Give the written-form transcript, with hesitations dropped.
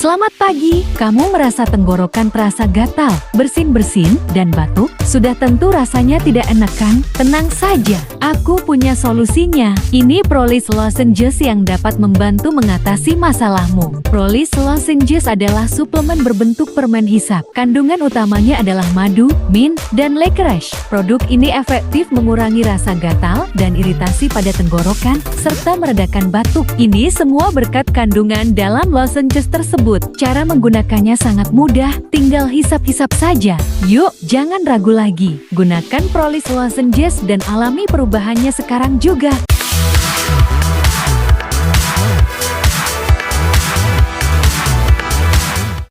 Selamat pagi, kamu merasa tenggorokan terasa gatal, bersin-bersin, dan batuk? Sudah tentu rasanya tidak enak kan? Tenang saja, aku punya solusinya. Ini Prolis Lozenges yang dapat membantu mengatasi masalahmu. Prolis Lozenges adalah suplemen berbentuk permen hisap. Kandungan utamanya adalah madu, mint, dan licorice. Produk ini efektif mengurangi rasa gatal dan iritasi pada tenggorokan, serta meredakan batuk. Ini semua berkat kandungan dalam lozenges tersebut. Cara menggunakannya sangat mudah, tinggal hisap-hisap saja. Yuk, jangan ragu lagi. Gunakan Prolis Lozenges dan alami perubahannya sekarang juga.